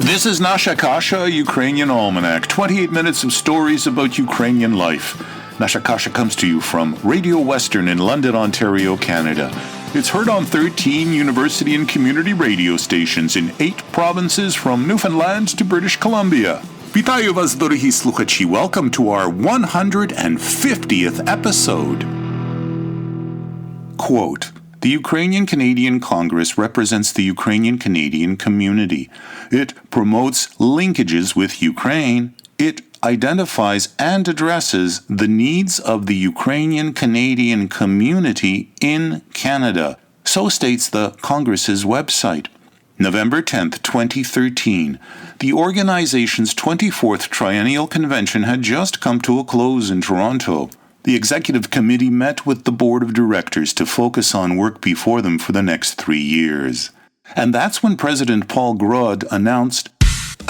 This is Nasha Kasha, Ukrainian Almanac. 28 minutes of stories about Ukrainian life. Nasha Kasha comes to you from Radio Western in London, Ontario, Canada. It's heard on 13 university and community radio stations in 8 provinces from Newfoundland to British Columbia. Вітаю вас, дорогі слухачі. Welcome to our 150th episode. Quote, "The Ukrainian-Canadian Congress represents the Ukrainian-Canadian community. It promotes linkages with Ukraine. It identifies and addresses the needs of the Ukrainian-Canadian community in Canada," so states the Congress's website. November 10th, 2013, the organization's 24th Triennial Convention had just come to a close in Toronto. The Executive Committee met with the Board of Directors to focus on work before them for the next 3 years. And that's when President Paul Grod announced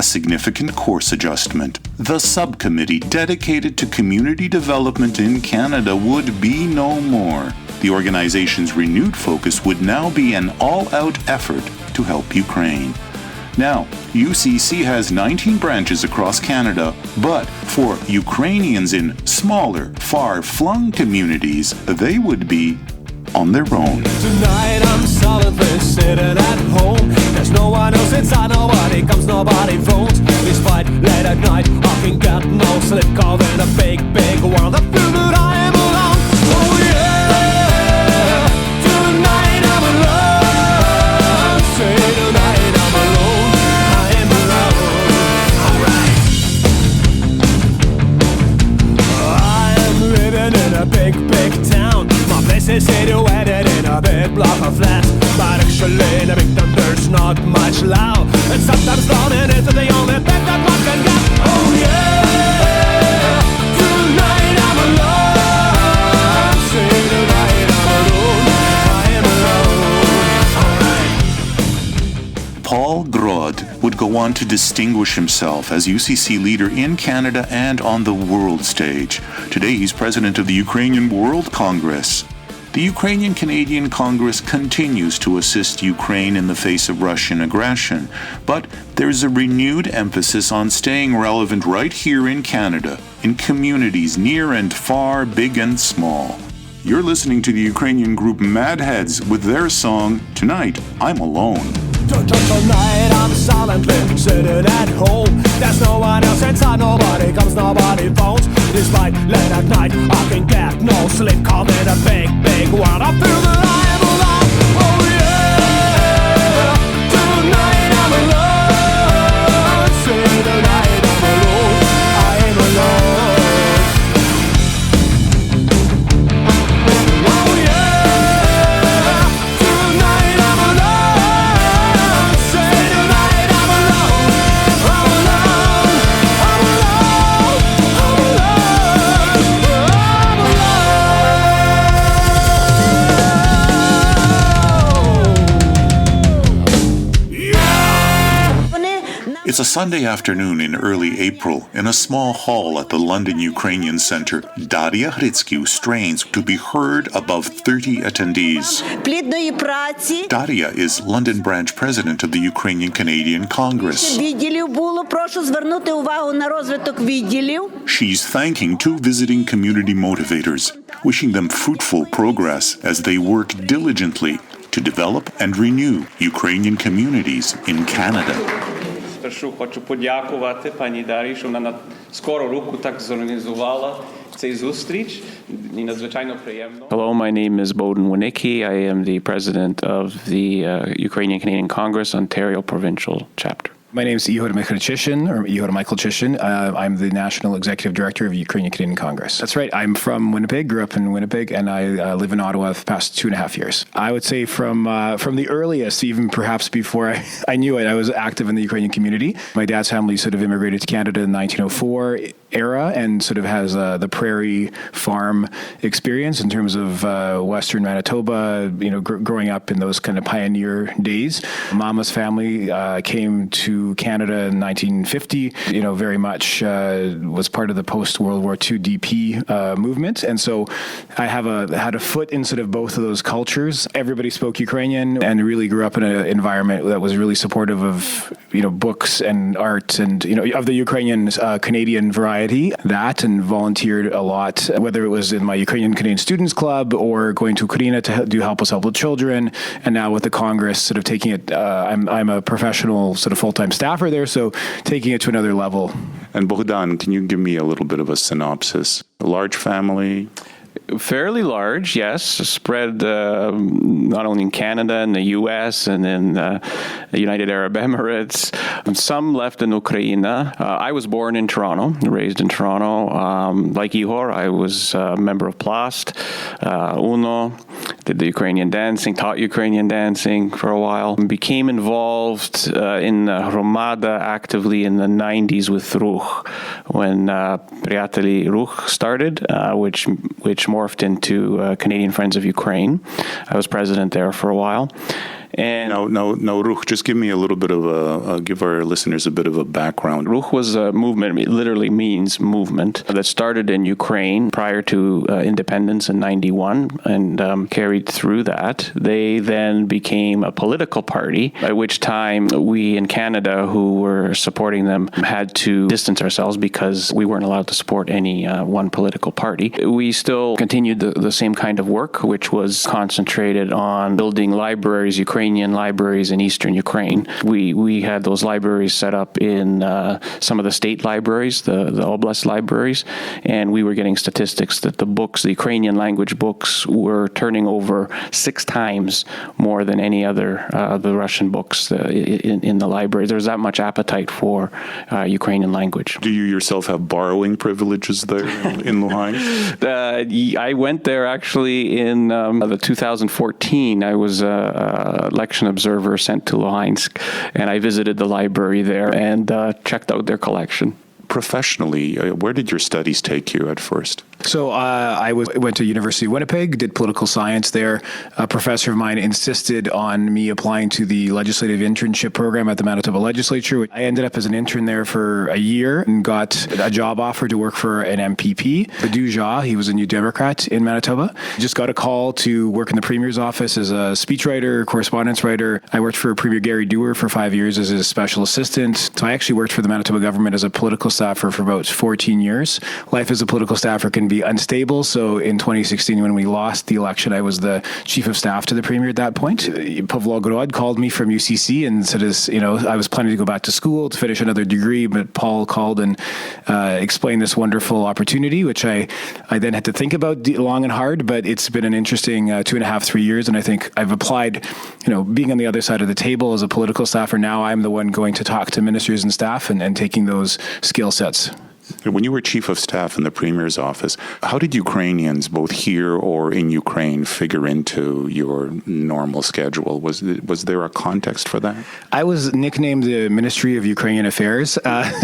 a significant course adjustment. The subcommittee dedicated to community development in Canada would be no more. The organization's renewed focus would now be an all-out effort to help Ukraine. Now, UCC has 19 branches across Canada, but for Ukrainians in smaller, far-flung communities, they would be on their own. Tonight I'm solidly sitting at home. There's no one else inside, nobody comes, nobody phones. Despite late at night, I can get no sleep. Caught in a big, big world, I feel that I am alone. Oh yeah, tonight I'm alone. Say tonight I'm alone, I am alone. Alright. I am living in a big, big town. My place is situated in a big block of flats. But actually in a big town there's not much love. And sometimes running into the only bed that one can get. Oh yeah, tonight I'm alone. Say tonight I'm alone, I am alone. Alright. Paul Grod would go on to distinguish himself as UCC leader in Canada and on the world stage. Today he's president of the Ukrainian World Congress. The Ukrainian-Canadian Congress continues to assist Ukraine in the face of Russian aggression, but there's a renewed emphasis on staying relevant right here in Canada, in communities near and far, big and small. You're listening to the Ukrainian group Madheads with their song, Tonight I'm Alone. Tonight I'm silently sitting at home. There's no one else inside, nobody comes, nobody phones. Despite late at night, I can get no sleep. Caught in a big, big world, I feel that I am alone. Oh yeah, tonight I'm alone. Say tonight I'm alone, I am alone. Oh yeah, tonight I'm alone. Say tonight I'm alone. I'm alone, I'm alone, I'm It's a Sunday afternoon in early April. In a small hall at the London Ukrainian Centre, Daria Hritsky strains to be heard above 30 attendees. Плідної праці. Daria is London branch president of the Ukrainian-Canadian Congress. Відділів було. Прошу звернути увагу на розвиток відділів. She's thanking 2 visiting community motivators, wishing them fruitful progress as they work diligently to develop and renew Ukrainian communities in Canada. Спершу хочу подякувати пані Дарі, що вона на скору руку так зорганізувала цей зустріч. І надзвичайно приємно. Hello, my name is Boden Winicki. I am the president of the Ukrainian Canadian Congress Ontario Provincial Chapter. My name is Yehuda Michael Chishin. I'm the National Executive Director of the Ukrainian Canadian Congress. That's right. I'm from Winnipeg, grew up in Winnipeg, and I live in Ottawa for the past 2.5 years. I would say from the earliest, even perhaps before I knew it, I was active in the Ukrainian community. My dad's family sort of immigrated to Canada in 1904, era and sort of has the prairie farm experience in terms of Western Manitoba, growing up in those kind of pioneer days. Mama's family came to Canada in 1950, very much was part of the post-World War II DP movement. And so I had a foot in sort of both of those cultures. Everybody spoke Ukrainian and really grew up in an environment that was really supportive of, books and art and, of the Ukrainian Canadian variety. That, and volunteered a lot, whether it was in my Ukrainian Canadian Students Club or going to Ukraine to do Help Us Help with Children. And now with the Congress, sort of taking it, I'm a professional sort of full-time staffer there, so taking it to another level. And Bogdan, can you give me a little bit of a synopsis? A large family? Fairly large, yes, spread not only in Canada and the U.S. and in the United Arab Emirates. Some left in Ukraine. I was born in Toronto, raised in Toronto. Like Ihor, I was a member of Plast, UNO, did the Ukrainian dancing, taught Ukrainian dancing for a while. Became involved in Hromada actively in the 90s with Ruch, when Priateli Ruch started, which morphed into Canadian Friends of Ukraine. I was president there for a while. And No, Ruch, just give me a little bit of give our listeners a bit of a background. Ruch was a movement, it literally means movement, that started in Ukraine prior to independence in 91 and carried through that. They then became a political party, at which time we in Canada who were supporting them had to distance ourselves because we weren't allowed to support any one political party. We still continued the same kind of work, which was concentrated on building libraries, Ukrainian libraries in eastern Ukraine. We had those libraries set up in some of the state libraries, the oblast libraries, and we were getting statistics that the Ukrainian language books were turning over 6 times more than any other the Russian books in the library. There's that much appetite for Ukrainian language. Do you yourself have borrowing privileges there in Luhansk? I went there actually in the 2014. I was election observer sent to Luhansk, and I visited the library there and checked out their collection. Professionally, where did your studies take you at first? So I went to University of Winnipeg, did political science there. A professor of mine insisted on me applying to the legislative internship program at the Manitoba Legislature. I ended up as an intern there for a year and got a job offer to work for an MPP, Badu Jha. He was a New Democrat in Manitoba. Just got a call to work in the Premier's office as a speechwriter, correspondence writer. I worked for Premier Gary Dewar for 5 years as his special assistant. So I actually worked for the Manitoba government as a political staffer for about 14 years. Life as a political staffer can be unstable. So in 2016, when we lost the election, I was the chief of staff to the premier at that point. Pavlograd called me from UCC and said, I was planning to go back to school to finish another degree, but Paul called and explained this wonderful opportunity, which I then had to think about long and hard, but it's been an interesting 2.5, 3 years. And I think I've applied, being on the other side of the table as a political staffer, now I'm the one going to talk to ministers and staff and taking those skill sets. When you were chief of staff in the Premier's office, how did Ukrainians, both here or in Ukraine, figure into your normal schedule? Was there a context for that? I was nicknamed the Ministry of Ukrainian Affairs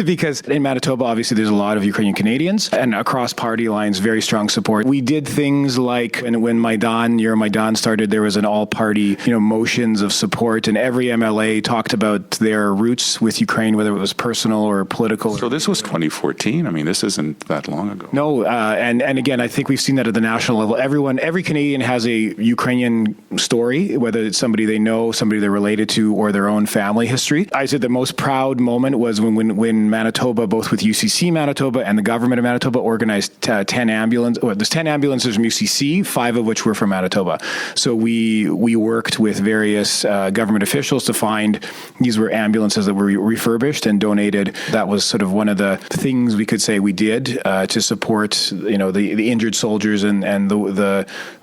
because in Manitoba, obviously, there's a lot of Ukrainian Canadians, and across party lines, very strong support. We did things like when Euromaidan started, there was an all-party, motions of support, and every MLA talked about their roots with Ukraine, whether it was personal or political. So this was 2014. I mean, this isn't that long ago. No, and again, I think we've seen that at the national level. Every Canadian has a Ukrainian story, whether it's somebody they know, somebody they're related to, or their own family history. I said the most proud moment was when Manitoba, both with UCC Manitoba and the government of Manitoba, organized 10 ambulances. Well, there's 10 ambulances from UCC, 5 of which were from Manitoba. So we worked with various government officials to find these were ambulances that were refurbished and donated. That was sort of one of the things we could say we did to support, the injured soldiers and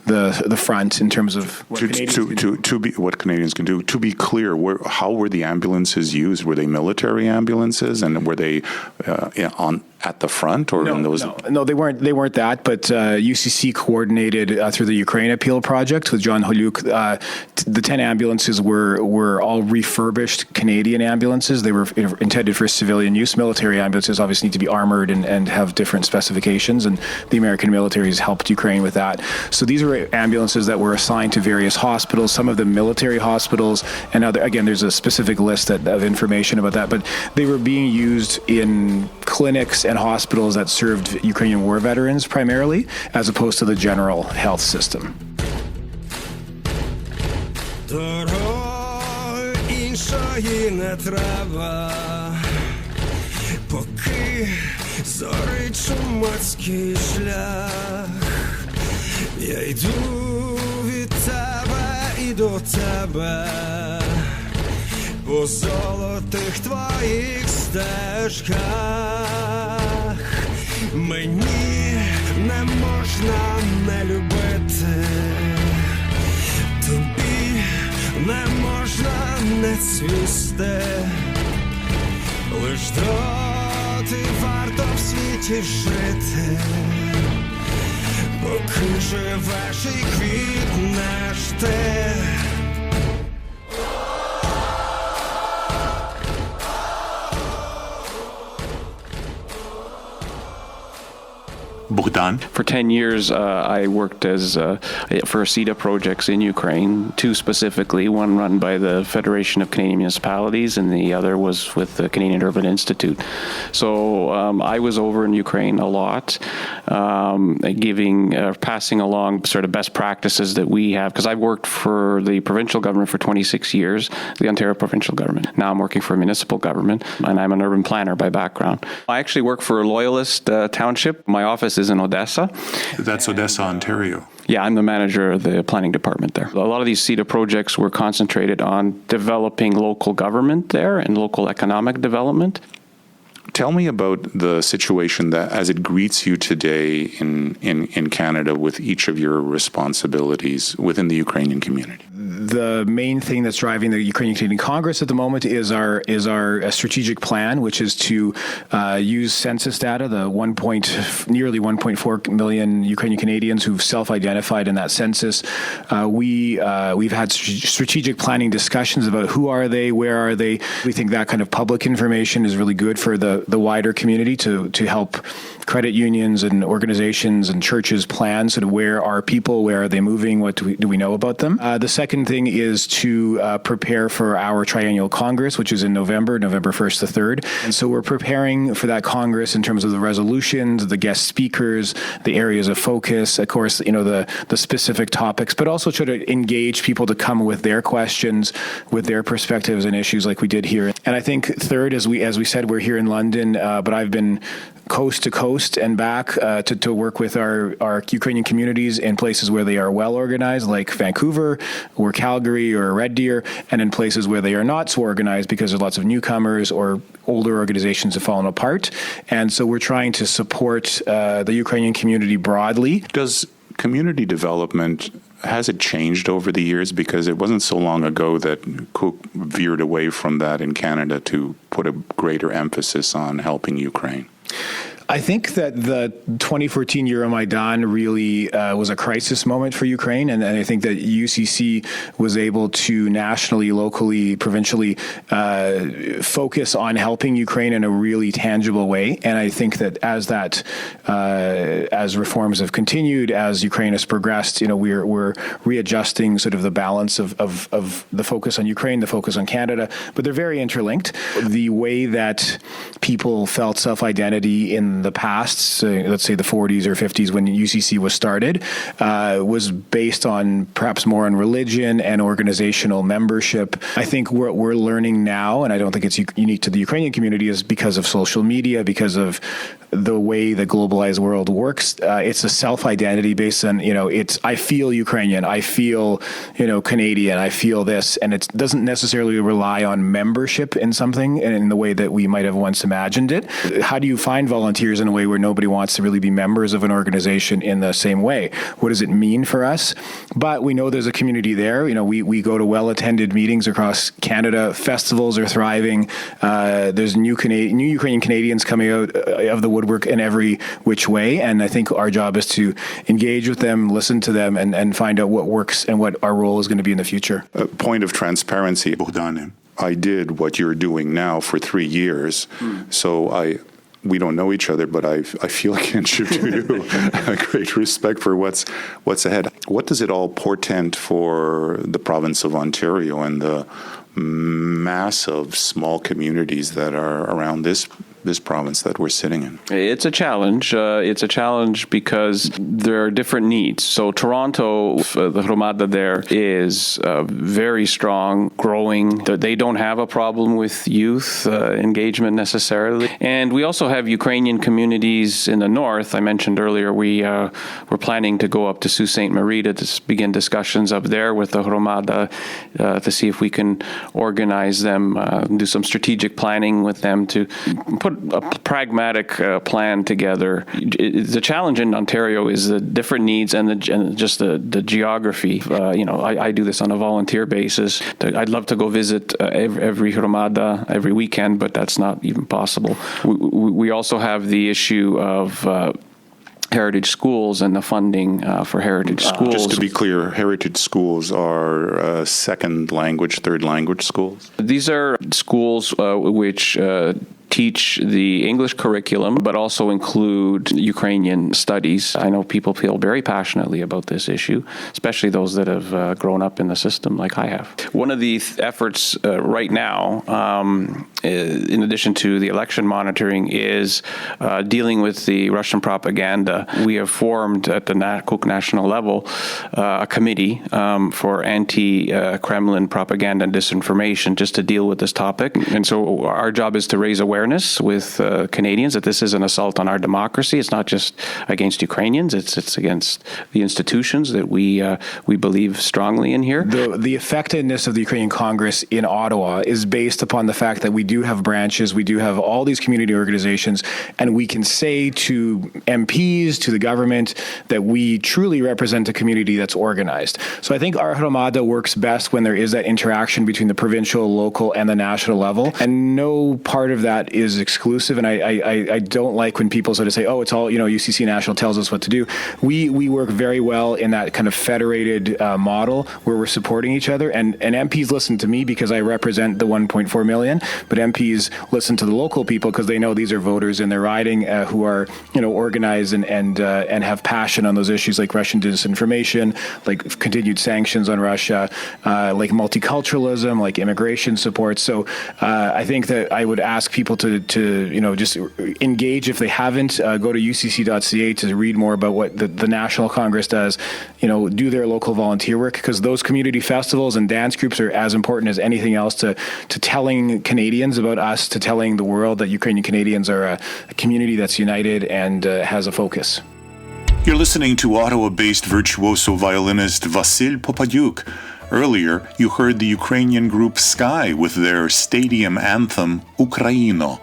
the front in terms of what Canadians can do. What Canadians can do. To be clear, how were the ambulances used? Were they military ambulances, and were they at the front or in those? No, they weren't. They weren't that. But UCC coordinated through the Ukraine Appeal Project with John Holyouk. The 10 ambulances were all refurbished Canadian ambulances. They were intended for civilian use. Military ambulances obviously need to be armored and have different specifications, and the American military has helped Ukraine with that. So these were ambulances that were assigned to various hospitals, some of them military hospitals, and again, there's a specific list of information about that, but they were being used in clinics and hospitals that served Ukrainian war veterans primarily, as opposed to the general health system. Іншої не треба, поки зорить чумацький шлях. Я йду від тебе і до тебе, по золотих твоїх стежках. Мені не можна не любити, тобі не можна не цвісти, лиш доти варто в світі жити, поки живеш і квітнеш ти. Bogdan? For 10 years, I worked for CETA projects in Ukraine, two specifically, one run by the Federation of Canadian Municipalities and the other was with the Canadian Urban Institute. So I was over in Ukraine a lot, passing along sort of best practices that we have, because I've worked for the provincial government for 26 years, the Ontario provincial government. Now I'm working for a municipal government, and I'm an urban planner by background. I actually work for a Loyalist township. My office is in Odessa. That's Odessa, Ontario. Yeah, I'm the manager of the planning department there. A lot of these CETA projects were concentrated on developing local government there and local economic development. Tell me about the situation that as it greets you today in Canada with each of your responsibilities within the Ukrainian community. The main thing that's driving the Ukrainian Canadian Congress at the moment is our strategic plan, which is to use census data, the nearly 1.4 million Ukrainian Canadians who've self-identified in that census. We've had strategic planning discussions about who are they, where are they. We think that kind of public information is really good for the wider community to help credit unions and organizations and churches plan sort of where are people, where are they moving, what do we know about them. The second thing is to prepare for our triennial Congress, which is in November 1st to 3rd. And so we're preparing for that Congress in terms of the resolutions, the guest speakers, the areas of focus, of course, the specific topics, but also try to engage people to come with their questions, with their perspectives and issues like we did here. And I think third, as we said, we're here in London, but I've been coast to coast and back to work with our Ukrainian communities in places where they are well organized, like Vancouver or Calgary or Red Deer, and in places where they are not so organized because there's lots of newcomers or older organizations have fallen apart. And so we're trying to support the Ukrainian community broadly. Does community development, has it changed over the years? Because it wasn't so long ago that Cook veered away from that in Canada to put a greater emphasis on helping Ukraine. I think that the 2014 Euromaidan really was a crisis moment for Ukraine, and I think that UCC was able to nationally, locally, provincially focus on helping Ukraine in a really tangible way. And I think that as reforms have continued, as Ukraine has progressed, we're readjusting sort of the balance of the focus on Ukraine, the focus on Canada, but they're very interlinked. The way that people felt self-identity in the past, so let's say the 40s or 50s when UCC was started, was based on perhaps more on religion and organizational membership. I think what we're learning now, and I don't think it's unique to the Ukrainian community, is because of social media, because of the way the globalized world works, it's a self-identity based on, I feel Ukrainian, I feel, Canadian, I feel this, and it doesn't necessarily rely on membership in something in the way that we might have once imagined it. How do you find volunteers volunteers in a way where nobody wants to really be members of an organization in the same way. What does it mean for us? But we know there's a community there. We go to well-attended meetings across Canada. Festivals are thriving. There's new Ukrainian Canadians coming out of the woodwork in every which way. And I think our job is to engage with them, listen to them, and find out what works and what our role is going to be in the future. A point of transparency, Bogdan. I did what you're doing now for 3 years. So we don't know each other, but I feel kinship to you. A great respect for what's ahead. What does it all portend for the province of Ontario and the mass of small communities that are around this province that we're sitting in? It's a challenge. It's a challenge because there are different needs. So Toronto, the Hromada there is very strong, growing. They don't have a problem with youth engagement necessarily. And we also have Ukrainian communities in the north. I mentioned earlier we're planning to go up to Sault Ste. Marie to begin discussions up there with the Hromada to see if we can organize them, do some strategic planning with them to put a pragmatic plan together. The challenge in Ontario is the different needs and just the geography. I do this on a volunteer basis. I'd love to go visit every Hromada every weekend, but that's not even possible. We also have the issue of heritage schools and the funding for heritage schools. Just to be clear, heritage schools are second language, third language schools? These are schools which teach the English curriculum, but also include Ukrainian studies. I know people feel very passionately about this issue, especially those that have grown up in the system like I have. One of the efforts right now, in addition to the election monitoring, is dealing with the Russian propaganda. We have formed at the Cook national level a committee for anti-Kremlin propaganda and disinformation just to deal with this topic. And so our job is to raise awareness with Canadians that this is an assault on our democracy. It's not just against Ukrainians, it's against the institutions that we believe strongly in here. The effectiveness of the Ukrainian Congress in Ottawa is based upon the fact that we do have branches, we do have all these community organizations, and we can say to MPs, to the government, that we truly represent a community that's organized. So I think our Hromada works best when there is that interaction between the provincial, local, and the national level, and no part of that is exclusive. And I don't like when people sort of say, oh, it's all, UCC National tells us what to do. We work very well in that kind of federated model where we're supporting each other, and MPs listen to me because I represent the 1.4 million, but MPs listen to the local people because they know these are voters in their riding who are, organized and have passion on those issues like Russian disinformation, like continued sanctions on Russia, like multiculturalism, like immigration support. So I think that I would ask people to just engage if they haven't. Go to ucc.ca to read more about what the National Congress does. Do their local volunteer work, because those community festivals and dance groups are as important as anything else to telling Canadians about us, to telling the world that Ukrainian Canadians are a community that's united and has a focus. You're listening to Ottawa-based virtuoso violinist Vasyl Popadyuk. Earlier, you heard the Ukrainian group Sky with their stadium anthem, Ukraino.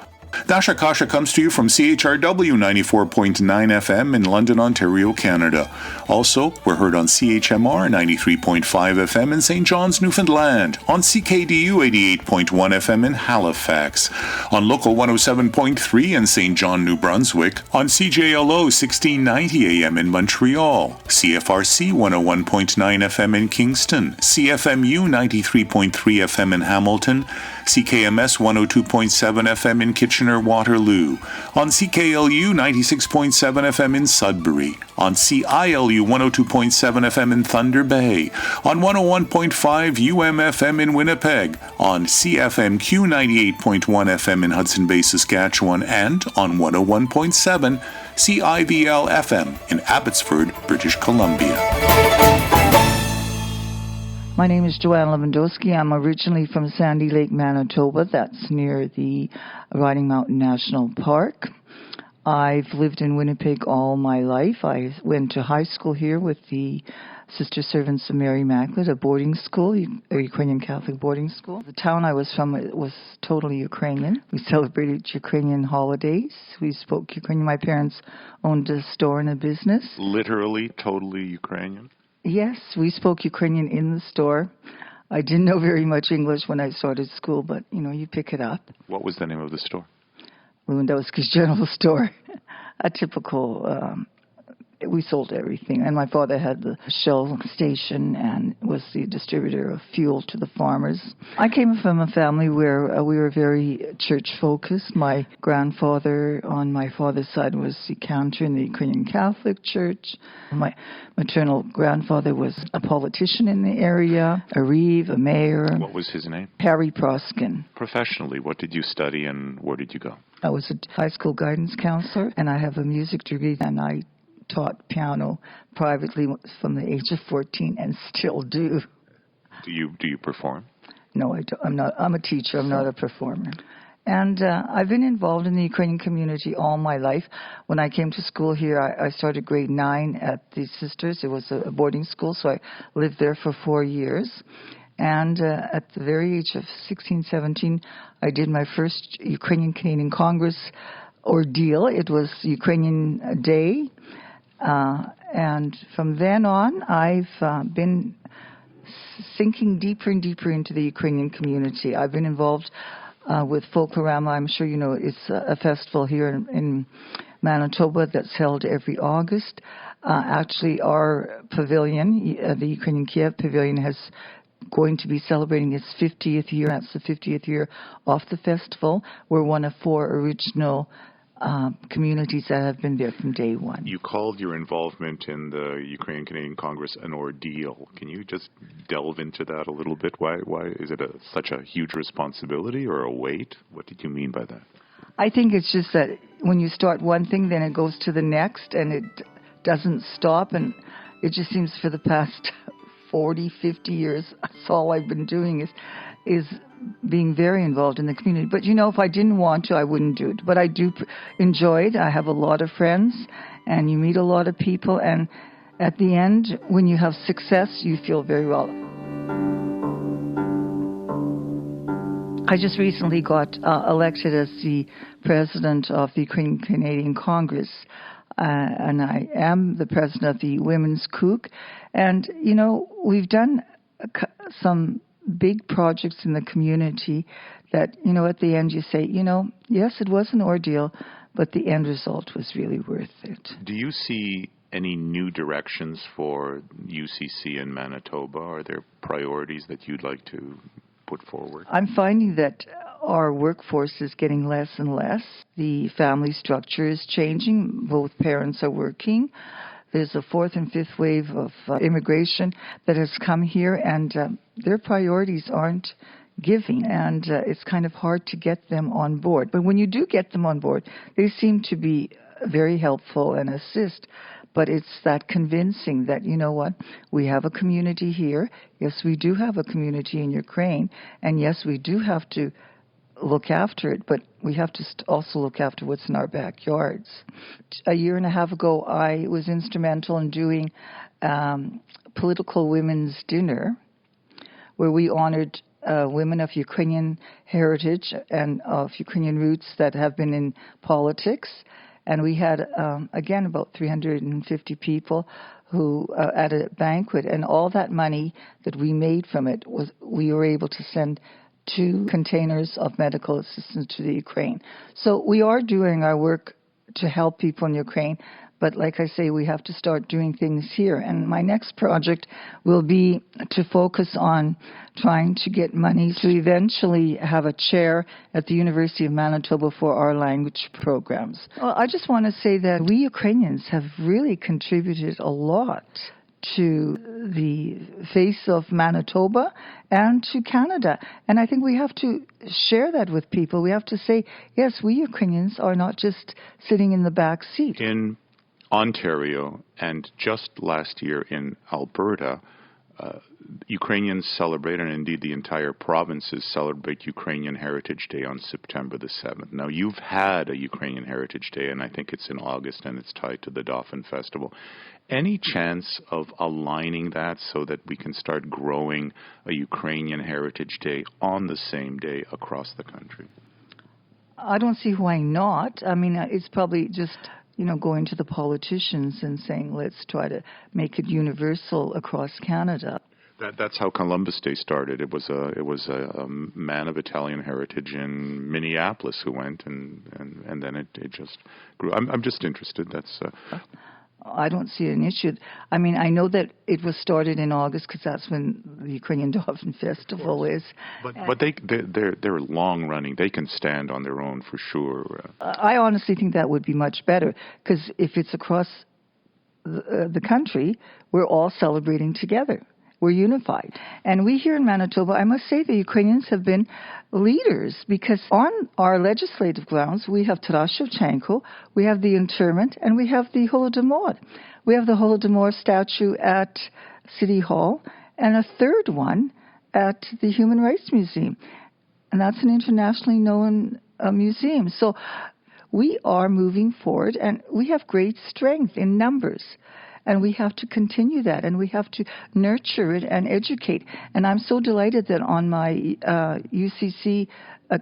Nasha Kasha comes to you from CHRW 94.9 FM in London, Ontario, Canada. Also, we're heard on CHMR 93.5 FM in St. John's, Newfoundland, on CKDU 88.1 FM in Halifax, on Local 107.3 in St. John, New Brunswick, on CJLO 1690 AM in Montreal, CFRC 101.9 FM in Kingston, CFMU 93.3 FM in Hamilton, CKMS 102.7 FM in Kitchener-Waterloo, on CKLU 96.7 FM in Sudbury, on CILU 102.7 FM in Thunder Bay, on 101.5 UMFM in Winnipeg, on CFMQ 98.1 FM in Hudson Bay, Saskatchewan, and on 101.7 CIVL FM in Abbotsford, British Columbia. My name is Joanne Lewandowski. I'm originally from Sandy Lake, Manitoba. That's near the Riding Mountain National Park. I've lived in Winnipeg all my life. I went to high school here with the Sister Servants of Mary Immaculate, a boarding school, a Ukrainian Catholic boarding school. The town I was from was totally Ukrainian. We celebrated Ukrainian holidays. We spoke Ukrainian. My parents owned a store and a business. Literally, totally Ukrainian? Yes, we spoke Ukrainian in the store. I didn't know very much English when I started school, but, you pick it up. What was the name of the store? Lewandowski's General Store. A typical, we sold everything. And my father had the Shell station and was the distributor of fuel to the farmers. I came from a family where we were very church-focused. My grandfather on my father's side was the cantor in the Ukrainian Catholic Church. My maternal grandfather was a politician in the area, a reeve, a mayor. What was his name? Harry Proskin. Professionally, what did you study and where did you go? I was a high school guidance counselor, and I have a music degree, and I taught piano privately from the age of 14 and still do. Do you perform? No, I don't. I'm not. I'm a teacher. I'm not a performer. And I've been involved in the Ukrainian community all my life. When I came to school here, I started grade 9 at the Sisters. It was a boarding school, so I lived there for 4 years. And at the very age of 16, 17, I did my first Ukrainian-Canadian Congress ordeal. It was Ukrainian Day. And from then on, I've been sinking deeper and deeper into the Ukrainian community. I've been involved with Folklorama. I'm sure you know it's a festival here in Manitoba that's held every August. Actually, our pavilion, the Ukrainian Kiev Pavilion, has going to be celebrating its 50th year. That's the 50th year of the festival. We're one of 4 original communities that have been there from day one. You called your involvement in the Ukrainian-Canadian Congress an ordeal. Can you just delve into that a little bit? Why is it such a huge responsibility or a weight? What did you mean by that? I think it's just that when you start one thing, then it goes to the next, and it doesn't stop, and it just seems for the past 40, 50 years, that's all I've been doing is being very involved in the community. But, if I didn't want to, I wouldn't do it. But I do enjoy it. I have a lot of friends, and you meet a lot of people. And at the end, when you have success, you feel very well. I just recently got elected as the president of the Ukrainian Canadian Congress. And I am the president of the Women's Kook. And, we've done some big projects in the community that, at the end you say, yes, it was an ordeal, but the end result was really worth it. Do you see any new directions for UCC in Manitoba? Are there priorities that you'd like to put forward? I'm finding that our workforce is getting less and less. The family structure is changing. Both parents are working. There's a 4th and 5th wave of immigration that has come here, and their priorities aren't giving, and it's kind of hard to get them on board. But when you do get them on board, they seem to be very helpful and assist. But it's that convincing that, we have a community here. Yes, we do have a community in Ukraine, and yes, we do have to look after it, but we have to also look after what's in our backyards. A year and a half ago, I was instrumental in doing political women's dinner, where we honored women of Ukrainian heritage and of Ukrainian roots that have been in politics. And we had, again, about 350 people who at a banquet, and all that money that we made from it we were able to send 2 containers of medical assistance to the Ukraine. So we are doing our work to help people in Ukraine, but like I say, we have to start doing things here. And my next project will be to focus on trying to get money to eventually have a chair at the University of Manitoba for our language programs. Well, I just want to say that we Ukrainians have really contributed a lot to the face of Manitoba and to Canada. And I think we have to share that with people. We have to say, yes, we Ukrainians are not just sitting in the back seat. In Ontario and just last year in Alberta, Ukrainians celebrate, and indeed the entire provinces celebrate Ukrainian Heritage Day on September the 7th. Now, you've had a Ukrainian Heritage Day, and I think it's in August, and it's tied to the Dauphin Festival. Any chance of aligning that so that we can start growing a Ukrainian Heritage Day on the same day across the country? I don't see why not. I mean, it's probably just, going to the politicians and saying, let's try to make it universal across Canada. That's how Columbus Day started. It was a man of Italian heritage in Minneapolis who went, and then it just grew. I'm just interested. That's. I don't see an issue. I mean, I know that it was started in August because that's when the Ukrainian Dauphin Festival is. But they're long running. They can stand on their own for sure. I honestly think that would be much better because if it's across the country, we're all celebrating together. We're unified. And we here in Manitoba, I must say the Ukrainians have been leaders because on our legislative grounds, we have Taras Shevchenko, we have the internment, and we have the Holodomor. We have the Holodomor statue at City Hall and a third one at the Human Rights Museum. And that's an internationally known museum. So we are moving forward, and we have great strength in numbers. And we have to continue that, and we have to nurture it and educate. And I'm so delighted that on my UCC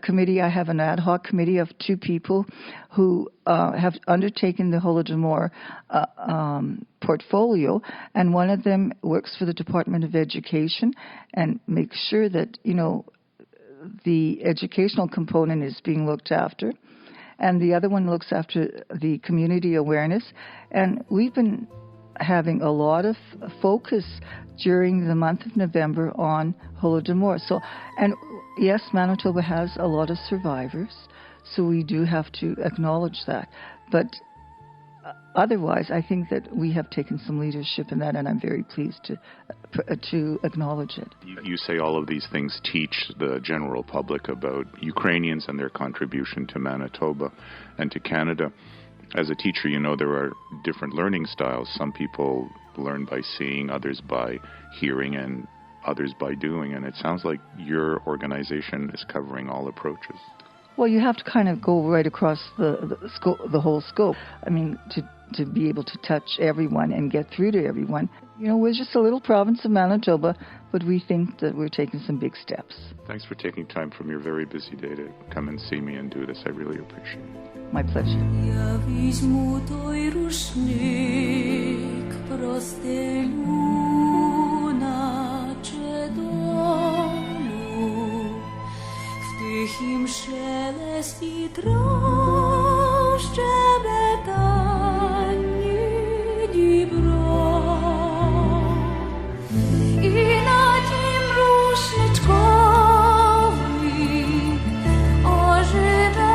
committee, I have an ad hoc committee of 2 people who have undertaken the Holodomor portfolio, and one of them works for the Department of Education and makes sure that, the educational component is being looked after. And the other one looks after the community awareness. And we've been having a lot of focus during the month of November on Holodomor. So, and yes, Manitoba has a lot of survivors, so we do have to acknowledge that. But otherwise, I think that we have taken some leadership in that, and I'm very pleased to acknowledge it. You say all of these things teach the general public about Ukrainians and their contribution to Manitoba and to Canada. As a teacher, there are different learning styles. Some people learn by seeing, others by hearing, and others by doing. And it sounds like your organization is covering all approaches. Well, you have to kind of go right across the whole scope. I mean, to be able to touch everyone and get through to everyone. We're just a little province of Manitoba, but we think that we're taking some big steps. Thanks for taking time from your very busy day to come and see me and do this. I really appreciate it. My pleasure. Я візьму той рушник, простелю, наче долю, в тихім шелесті трав щебетанні дібро. І на тім рушничкові оживе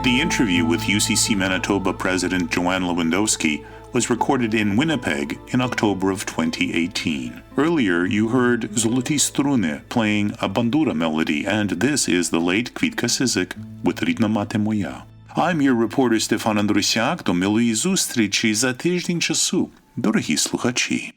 The interview with UCC Manitoba President Joanne Lewandowski was recorded in Winnipeg in October of 2018. Earlier, you heard Zoloty Strune playing a bandura melody, and this is the late Kvitka Sizik with Рідна мати моя. I'm your reporter Стефан Андрусяк. До милої зустрічі за тиждень часу, дорогі слухачі.